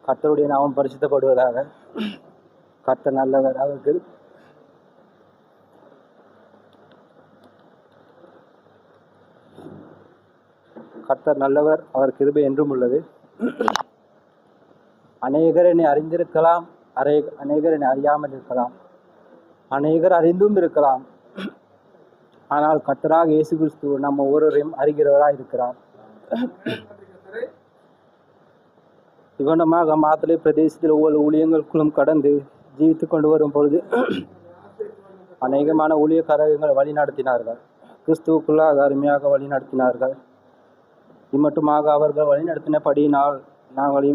கர்த்தருடைய நாமம் பரிசுத்தப்படுவதாக. கர்த்தர் நல்லவர், அவருக்கு கர்த்தர் நல்லவர், அவர் கிருபை என்றும் உள்ளது. அநேகர் என்னை அறிந்திருக்கலாம், அநேகர் என்னை அறியாமல் இருக்கலாம், அநேகர் அறிந்தும் இருக்கலாம். ஆனால் கர்த்தராக இயேசு கிறிஸ்து நம்ம ஒவ்வொருவரையும் அறிகிறவராக இருக்கிறார். இவனமாக மாத்தளை பிரதேசத்தில் ஒவ்வொரு ஊழியங்களுக்குள்ளும் கடந்து ஜீவித்து கொண்டு வரும் பொழுது அநேகமான ஊழியக்காரர்களை வழி நடத்தினார்கள். கிறிஸ்துவுக்குள்ளாக அருமையாக வழி நடத்தினார்கள். இம்மட்டுமாக அவர்கள் வழி நடத்தினபடியினால் நாங்கள்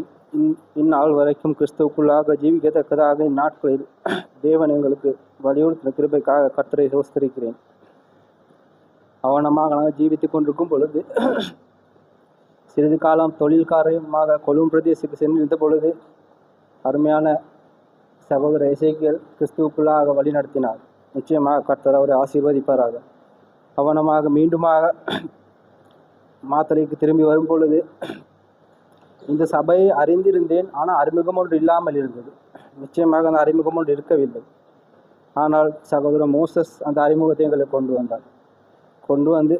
இந்நாள் வரைக்கும் கிறிஸ்துவுக்குள்ளாக ஜீவிக்கத்தக்கதாக இந்நாட்களில் தேவன் எங்களுக்கு வலியுறுத்தின கிருபைக்காக கர்த்தரை சோஸ்தரிக்கிறேன். அவனமாக நாங்கள் ஜீவித்து கொண்டிருக்கும் பொழுது சிறிது காலம் தொழில் காரியமாக கொழும்பு பிரதேசத்துக்கு சென்றிருந்த பொழுது அருமையான சகோதர எசேக்கியேல் கிறிஸ்துவுக்குள்ளாக வழி நடத்தினார். நிச்சயமாக கர்த்தர் அவரை ஆசீர்வதிப்பாராக. அவனமாக மீண்டுமாக மாத்தளைக்கு திரும்பி வரும் பொழுது இந்த சபையை அறிந்திருந்தேன், ஆனால் அறிமுகம் ஒன்று இல்லாமல் இருந்தது. நிச்சயமாக அந்த அறிமுகம் ஒன்று இருக்கவில்லை. ஆனால் சகோதரர் மோசஸ் அந்த அறிமுகத்தை எங்களுக்கு கொண்டு வந்து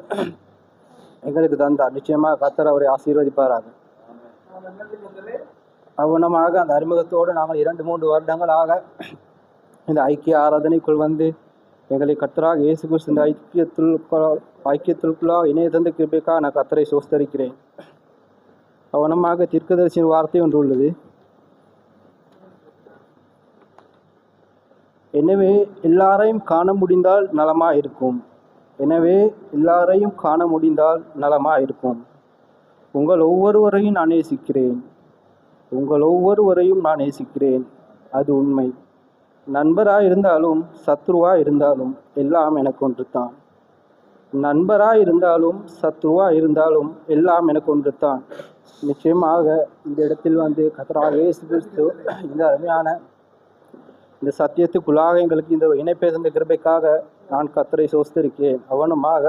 எங்களுக்கு தந்தார். நிச்சயமாக கர்த்தர் அவரை ஆசீர்வதிப்பாராக. அவனமாக அந்த அறிமுகத்தோடு நாங்கள் 2-3 வருடங்களாக இந்த ஐக்கிய ஆராதனைக்குள் வந்து எங்களை கர்த்தராக இயேசு கிறிஸ்து இந்த ஐக்கியத்திற்குள்ளாக இணைய தந்த கிருபைக்காக நான் கர்த்தரை சோஸ்தரிக்கிறேன். அவனமாக தீர்க்கதரிசியின் வார்த்தை ஒன்று உள்ளது. எனவே எல்லாரையும் காண முடிந்தால் நலமாக இருக்கும். எனவே எல்லாரையும் காண முடிந்தால் நலமாக இருக்கும். உங்கள் ஒவ்வொருவரையும் நான் நேசிக்கிறேன். அது உண்மை. நண்பராக இருந்தாலும் சத்ருவாக இருந்தாலும் எல்லாம் எனக்கு ஒன்று தான். எல்லாம் எனக்கு ஒன்று தான். நிச்சயமாக இந்த இடத்தில் வந்து கர்த்தராகிய இயேசு கிறிஸ்து இந்த அருமையான இந்த சத்தியத்துக்குள்ளாக எங்களுக்கு இந்த இணைப்பை தந்த கிருபைக்காக நான் கர்த்தரை சோஸ்தரிக்கிறேன். அவனமாக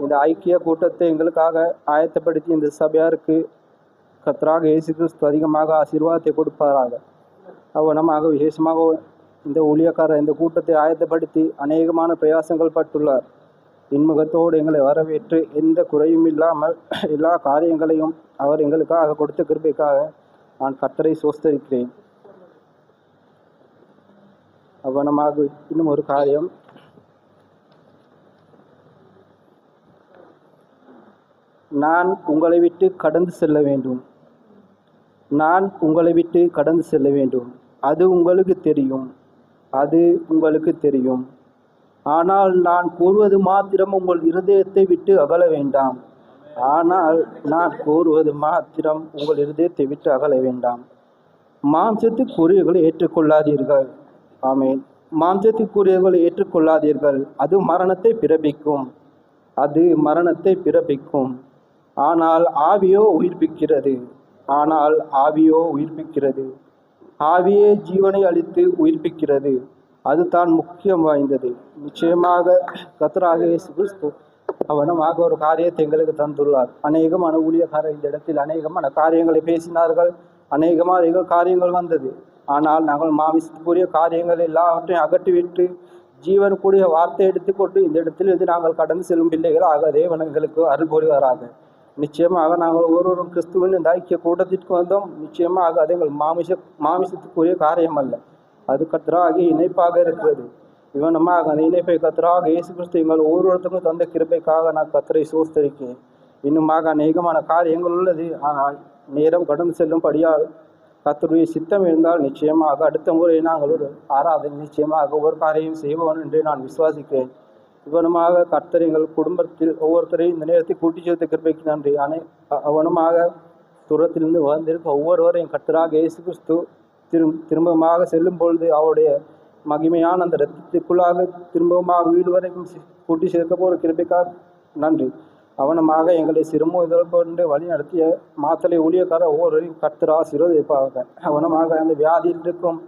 இந்த ஐக்கிய கூட்டத்தை எங்களுக்காக ஆயத்தப்படுத்தி இந்த சபையாருக்கு கர்த்தராகிய இயேசு கிறிஸ்து அதிகமாக ஆசீர்வாதத்தை கொடுப்பாராக. அவனமாக விசேஷமாக இந்த ஊழியக்காரர் இந்த கூட்டத்தை ஆயத்தப்படுத்தி அநேகமான பிரயாசங்கள் பட்டுள்ளார். இன்முகத்தோடு எங்களை வரவேற்று எந்த குறையும் இல்லாமல் எல்லா காரியங்களையும் அவர் எங்களுக்காக கொடுத்த கிருபைக்காக நான் கர்த்தரை சோஸ்தரிக்கிறேன். அவனமாக இன்னும் ஒரு காரியம், நான் உங்களை விட்டு கடந்து செல்ல வேண்டும். அது உங்களுக்கு தெரியும். ஆனால் நான் கூறுவது மாத்திரம் உங்கள் இருதயத்தை விட்டு அகல வேண்டாம். மாம்சத்துக்குரியவர்களை ஏற்றுக்கொள்ளாதீர்கள். ஆமென். மாம்சத்துக்குரியவர்களை ஏற்றுக்கொள்ளாதீர்கள். அது மரணத்தை பிறப்பிக்கும். ஆனால் ஆவியோ உயிர்ப்பிக்கிறது. ஆவியே ஜீவனை அளித்து உயிர்ப்பிக்கிறது. அது தான் முக்கியம் வாய்ந்தது. நிச்சயமாக கர்த்தராகிய இயேசு கிறிஸ்து அவனமாக ஒரு காரியத்தை எங்களுக்கு தந்துள்ளார். அநேகமான ஊழியக்காரர் இந்த இடத்தில் அநேகமான காரியங்களை பேசினார்கள். அநேகமான காரியங்கள் வந்தது. ஆனால் நாங்கள் மாமிசத்துக்குரிய காரியங்கள் எல்லாவற்றையும் அகற்றிவிட்டு ஜீவனுக்குரிய வார்த்தை எடுத்துக்கொண்டு இந்த இடத்திலிருந்து நாங்கள் கடந்து செல்லும் பிள்ளைகளாக தேவன் எங்களுக்கு அருள் புரிவாராக. நிச்சயமாக நாங்கள் ஒவ்வொருவரும் கிறிஸ்துவின் இந்த ஐக்கிய கூட்டத்திற்கு வந்தோம். நிச்சயமாக அது எங்கள் மாமிசத்துக்குரிய காரியம் அல்ல. அது கர்த்தராகிய இணைப்பாக இருக்கிறது. இவனமாக அந்த இணைப்பை கர்த்தராக இயேசு கிறிஸ்து எங்கள் ஒவ்வொருவருக்கும் தந்த கிருபைக்காக நான் கர்த்தரை சோஸ்தரிக்கிறேன். இன்னுமாக அநேகமான காரியங்கள் உள்ளது. ஆனால் நேரம் கடந்து செல்லும்படியால் கர்த்தருடைய சித்தம் இருந்தால் நிச்சயமாக அடுத்த முறை நாங்கள் ஒரு ஆராதனை நிச்சயமாக ஒவ்வொரு காரியம் செய்வோம் என்று நான் விசுவாசிக்கிறேன். இவனமாக கர்த்தர் எங்கள் குடும்பத்தில் ஒவ்வொருத்தரையும் இந்த நேரத்தை கூட்டி சேர்த்த கிருபைக்கு நன்றி. அவனமாக தூரத்திலிருந்து வந்திருக்க ஒவ்வொருவரையும் கர்த்தராக இயேசு கிறிஸ்து திரும்பமாக செல்லும் பொழுது அவருடைய மகிமையான அந்த இரத்தத்திற்குள்ளாக திரும்பமாக வீடு வரைக்கும் கூட்டி சேர்க்க போகிற கிருபைக்காக நன்றி. அவனமாக எங்களை சிறுமுதல் கொண்டு வழி நடத்திய மாத்தளை ஊழியக்காரர் ஒவ்வொருவரையும் கர்த்தர் ஆசீர்வதிப்பாக. அவனமாக அந்த வியாதியில் இருக்கும்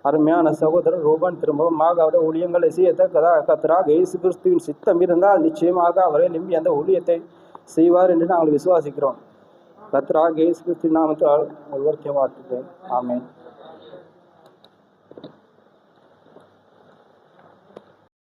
அருமையான சகோதரர் ரூபன் திரும்பமாக அவருடைய ஊழியங்களை செய்யத்தக்கதாக கர்த்தராக இயேசு கிறிஸ்துவின் சித்தம் இருந்தால் நிச்சயமாக அவரை நம்பி அந்த ஊழியத்தை செய்வார் என்று நாங்கள் விசுவாசிக்கிறோம். கர்த்தராகிய இயேசு கிறிஸ்துவின் நாமத்தால் ஒருவர்த்தை வாழ்த்துகிறேன். ஆமென்.